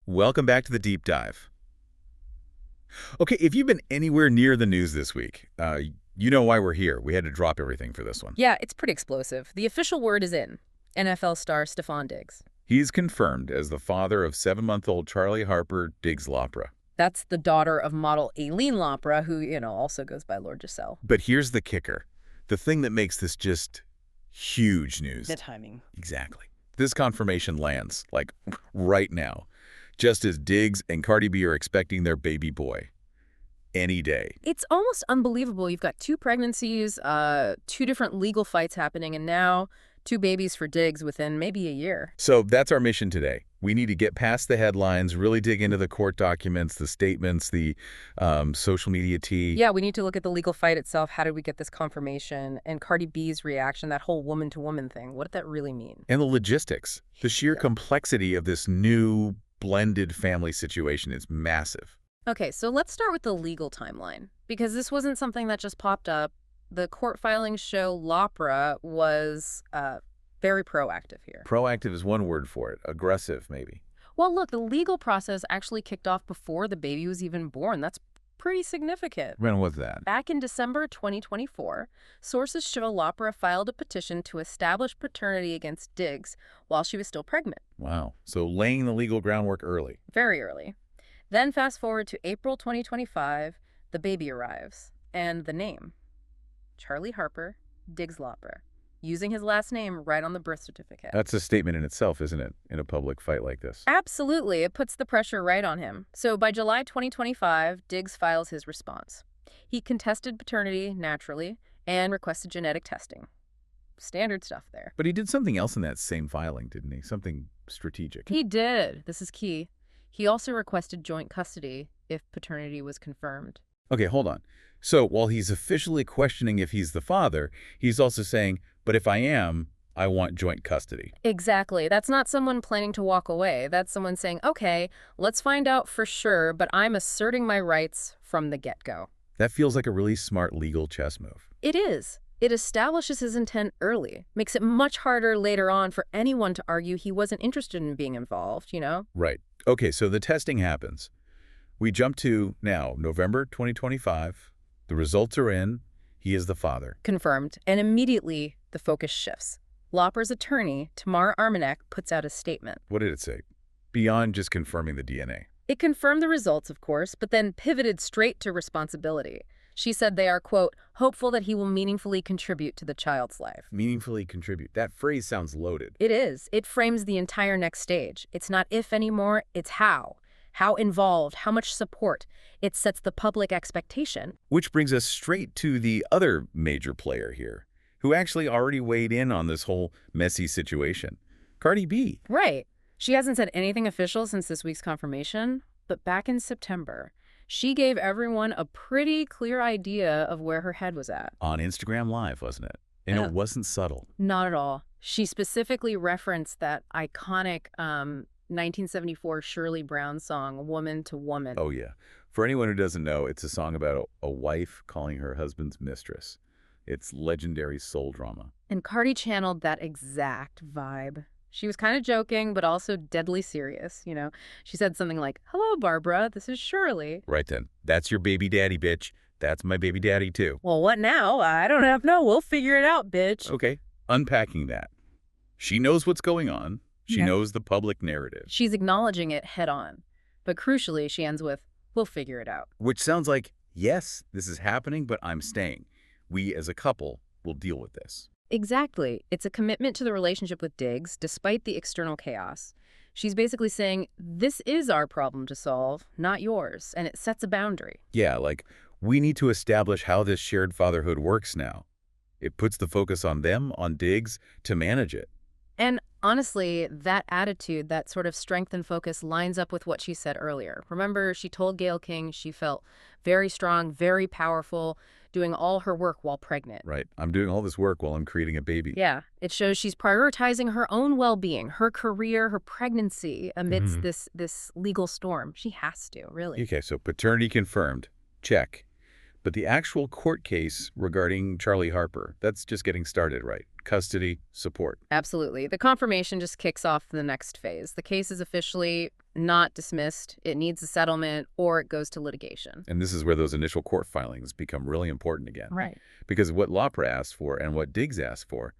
Welcome back to the deep dive. Okay, if you've been anywhere near the news this week, you know why we're here. We had to drop everything for this one. Yeah, it's pretty explosive. The official word is in. NFL star Stefon Diggs. He's confirmed as the father of 7-month-old Charlie Harper Diggs Lopra. That's the daughter of model Aileen Lopra, who, also goes by Lord Giselle. But here's the kicker. The thing that makes this just huge news. The timing. Exactly. This confirmation lands, like, right now, just as Diggs and Cardi B are expecting their baby boy. Any day. It's almost unbelievable. You've got 2 pregnancies, 2 different legal fights happening, and now 2 babies for Diggs within maybe a year. So that's our mission today. We need to get past the headlines, really dig into the court documents, the statements, the social media tea. Yeah, we need to look at the legal fight itself. How did we get this confirmation? And Cardi B's reaction, that whole woman-to-woman thing. What did that really mean? And the logistics. The sheer complexity of this new blended family situation is massive. Okay, so let's start with the legal timeline, because this wasn't something that just popped up. The court filings show Lopra was very proactive here. Proactive is one word for it. Aggressive, maybe. Well, look, the legal process actually kicked off before the baby was even born. That's pretty significant. When was that? Back in December 2024, sources show Lopra filed a petition to establish paternity against Diggs while she was still pregnant. Wow. So laying the legal groundwork early. Very early. Then fast forward to April 2025, the baby arrives, and the name, Charlie Harper Diggs Lopra, using his last name right on the birth certificate. That's a statement in itself, isn't it, in a public fight like this? Absolutely. It puts the pressure right on him. So by July 2025, Diggs files his response. He contested paternity, naturally, and requested genetic testing. Standard stuff there. But he did something else in that same filing, didn't he? Something strategic. He did. This is key. He also requested joint custody if paternity was confirmed. Okay, hold on. So while he's officially questioning if he's the father, he's also saying, but if I am, I want joint custody. Exactly. That's not someone planning to walk away. That's someone saying, okay, let's find out for sure, but I'm asserting my rights from the get-go. That feels like a really smart legal chess move. It is. It establishes his intent early, makes it much harder later on for anyone to argue he wasn't interested in being involved, Right. Okay, so the testing happens. We jump to, now, November 2025. The results are in. He is the father. Confirmed. And immediately, the focus shifts. Lopra's attorney, Tamar Armanek, puts out a statement. What did it say? Beyond just confirming the DNA. It confirmed the results, of course, but then pivoted straight to responsibility. She said they are, quote, hopeful that he will meaningfully contribute to the child's life. Meaningfully contribute. That phrase sounds loaded. It is. It frames the entire next stage. It's not if anymore, it's how. How involved, how much support. It sets the public expectation. Which brings us straight to the other major player here, who actually already weighed in on this whole messy situation. Cardi B. Right. She hasn't said anything official since this week's confirmation, but back in September, she gave everyone a pretty clear idea of where her head was at. On Instagram Live, wasn't it? And it wasn't subtle. Not at all. She specifically referenced that iconic 1974 Shirley Brown song, Woman to Woman. Oh, yeah. For anyone who doesn't know, it's a song about a wife calling her husband's mistress. It's legendary soul drama. And Cardi channeled that exact vibe. She was kind of joking, but also deadly serious, She said something like, hello, Barbara, this is Shirley. Right then. That's your baby daddy, bitch. That's my baby daddy, too. Well, what now? I don't have no. We'll figure it out, bitch. Okay. Unpacking that. She knows what's going on. She knows the public narrative. She's acknowledging it head on. But crucially, she ends with, we'll figure it out. Which sounds like, yes, this is happening, but I'm staying. We, as a couple, will deal with this. Exactly. It's a commitment to the relationship with Diggs, despite the external chaos. She's basically saying, this is our problem to solve, not yours, and it sets a boundary. Yeah, like, we need to establish how this shared fatherhood works now. It puts the focus on them, on Diggs, to manage it. And honestly, that attitude, that sort of strength and focus lines up with what she said earlier. Remember, she told Gayle King she felt very strong, very powerful, doing all her work while pregnant. Right. I'm doing all this work while I'm creating a baby. Yeah. It shows she's prioritizing her own well-being, her career, her pregnancy amidst this legal storm. She has to, really. Okay, so paternity confirmed. Check. But the actual court case regarding Charlie Harper, that's just getting started, right? custody, support. Absolutely. The confirmation just kicks off the next phase. The case is officially not dismissed. It needs a settlement or it goes to litigation. And this is where those initial court filings become really important again. Right. Because what Lopra asked for and what Diggs asked for,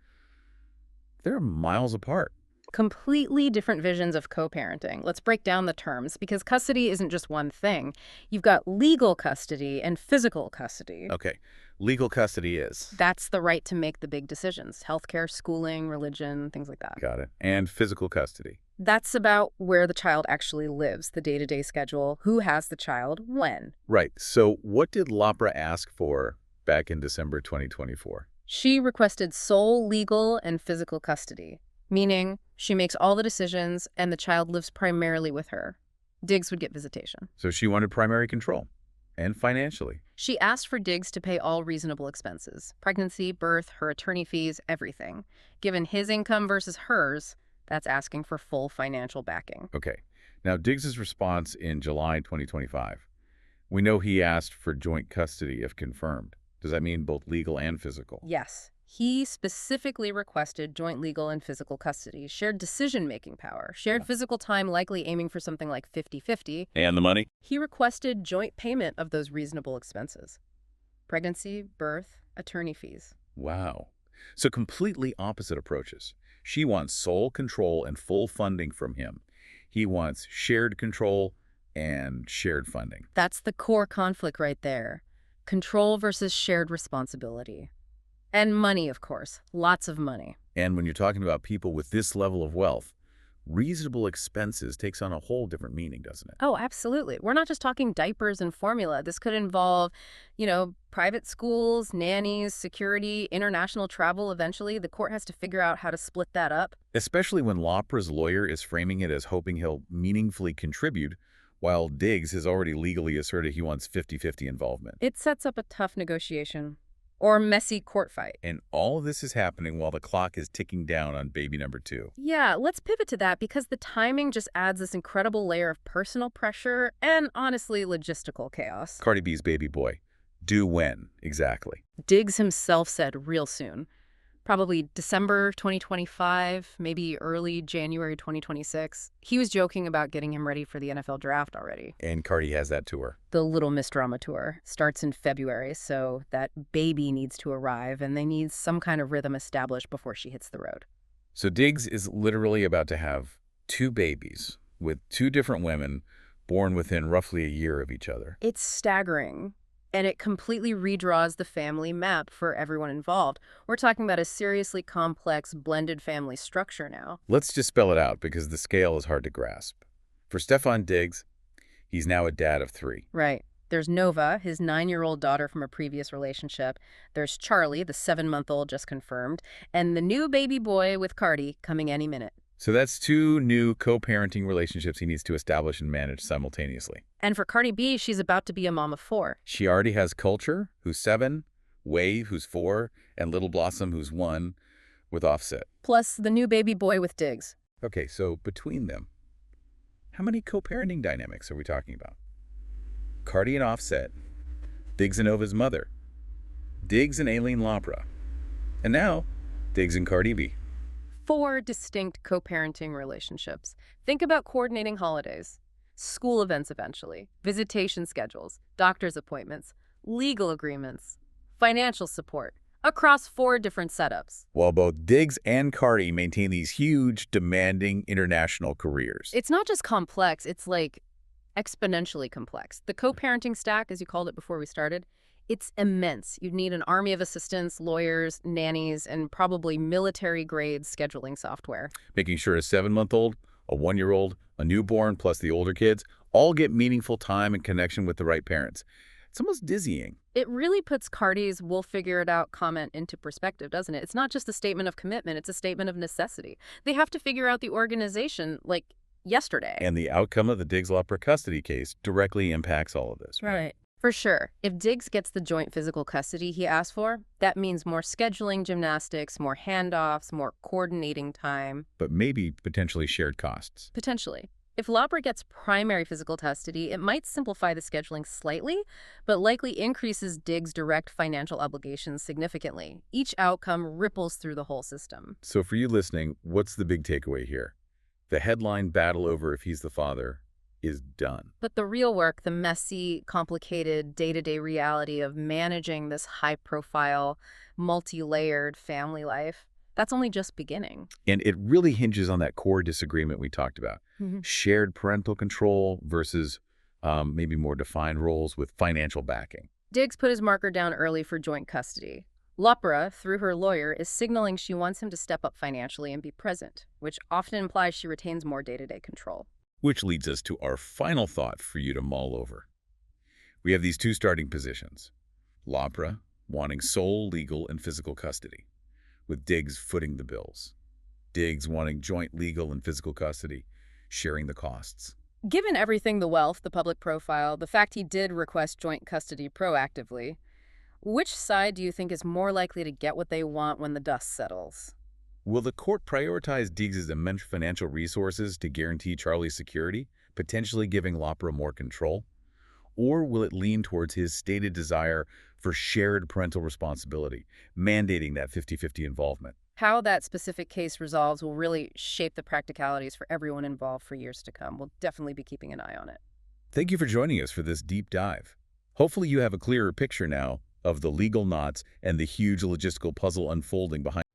they're miles apart. Completely different visions of co-parenting. Let's break down the terms because custody isn't just one thing. You've got legal custody and physical custody. Okay, legal custody is. That's the right to make the big decisions. Healthcare, schooling, religion, things like that. Got it. And physical custody. That's about where the child actually lives, the day-to-day schedule, who has the child, when. Right. So what did Lopra ask for back in December 2024? She requested sole legal and physical custody, meaning she makes all the decisions and the child lives primarily with her. Diggs would get visitation. So she wanted primary control, and financially. She asked for Diggs to pay all reasonable expenses, pregnancy, birth, her attorney fees, everything. Given his income versus hers, that's asking for full financial backing. Okay. Now, Diggs's response in July 2025. We know he asked for joint custody if confirmed. Does that mean both legal and physical? Yes. He specifically requested joint legal and physical custody, shared decision-making power, shared physical time, likely aiming for something like 50-50. And the money? He requested joint payment of those reasonable expenses. Pregnancy, birth, attorney fees. Wow. So completely opposite approaches. She wants sole control and full funding from him. He wants shared control and shared funding. That's the core conflict right there. Control versus shared responsibility. And money, of course. Lots of money. And when you're talking about people with this level of wealth, reasonable expenses takes on a whole different meaning, doesn't it? Oh, absolutely. We're not just talking diapers and formula. This could involve, private schools, nannies, security, international travel eventually. The court has to figure out how to split that up. Especially when Lopra's lawyer is framing it as hoping he'll meaningfully contribute, while Diggs has already legally asserted he wants 50-50 involvement. It sets up a tough negotiation. Or messy court fight. And all of this is happening while the clock is ticking down on baby number 2. Yeah, let's pivot to that because the timing just adds this incredible layer of personal pressure and, honestly, logistical chaos. Cardi B's baby boy. Due when, exactly? Diggs himself said real soon. Probably December 2025, maybe early January 2026. He was joking about getting him ready for the NFL draft already. And Cardi has that tour. The Little Miss Drama tour starts in February, so that baby needs to arrive, and they need some kind of rhythm established before she hits the road. So Diggs is literally about to have 2 babies with 2 different women born within roughly a year of each other. It's staggering. And it completely redraws the family map for everyone involved. We're talking about a seriously complex, blended family structure now. Let's just spell it out because the scale is hard to grasp. For Stefon Diggs, he's now a dad of 3. Right. There's Nova, his 9-year-old daughter from a previous relationship. There's Charlie, the 7-month-old just confirmed. And the new baby boy with Cardi coming any minute. So that's 2 new co-parenting relationships he needs to establish and manage simultaneously. And for Cardi B, she's about to be a mom of 4. She already has Culture, who's 7, Wave, who's 4, and Little Blossom, who's 1, with Offset. Plus the new baby boy with Diggs. Okay, so between them, how many co-parenting dynamics are we talking about? Cardi and Offset, Diggs and Nova's mother, Diggs and Aileen Lopra, and now Diggs and Cardi B. 4 distinct co-parenting relationships. Think about coordinating holidays, school events eventually, visitation schedules, doctor's appointments, legal agreements, financial support, across 4 different setups. While both Diggs and Cardi maintain these huge, demanding international careers. It's not just complex, it's like exponentially complex. The co-parenting stack, as you called it before we started, it's immense. You'd need an army of assistants, lawyers, nannies, and probably military-grade scheduling software. Making sure a 7-month-old, a 1-year-old, a newborn, plus the older kids, all get meaningful time and connection with the right parents. It's almost dizzying. It really puts Cardi's "we'll figure it out" comment into perspective, doesn't it? It's not just a statement of commitment, it's a statement of necessity. They have to figure out the organization, like, yesterday. And the outcome of the Diggs-Lopra custody case directly impacts all of this. Right. For sure. If Diggs gets the joint physical custody he asked for, that means more scheduling gymnastics, more handoffs, more coordinating time. But maybe potentially shared costs. Potentially. If Labra gets primary physical custody, it might simplify the scheduling slightly, but likely increases Diggs' direct financial obligations significantly. Each outcome ripples through the whole system. So for you listening, what's the big takeaway here? The headline battle over if he's the father is done. But the real work, the messy, complicated day-to-day reality of managing this high-profile, multi-layered family life, that's only just beginning. And it really hinges on that core disagreement we talked about. Shared parental control versus maybe more defined roles with financial backing. Diggs put his marker down early for joint custody. Lopra, through her lawyer, is signaling she wants him to step up financially and be present, which often implies she retains more day-to-day control. Which leads us to our final thought for you to mull over. We have these two starting positions. Lopra wanting sole legal and physical custody, with Diggs footing the bills. Diggs wanting joint legal and physical custody, sharing the costs. Given everything, the wealth, the public profile, the fact he did request joint custody proactively, which side do you think is more likely to get what they want when the dust settles? Will the court prioritize Diggs' immense financial resources to guarantee Charlie's security, potentially giving Lopra more control? Or will it lean towards his stated desire for shared parental responsibility, mandating that 50-50 involvement? How that specific case resolves will really shape the practicalities for everyone involved for years to come. We'll definitely be keeping an eye on it. Thank you for joining us for this deep dive. Hopefully you have a clearer picture now of the legal knots and the huge logistical puzzle unfolding behind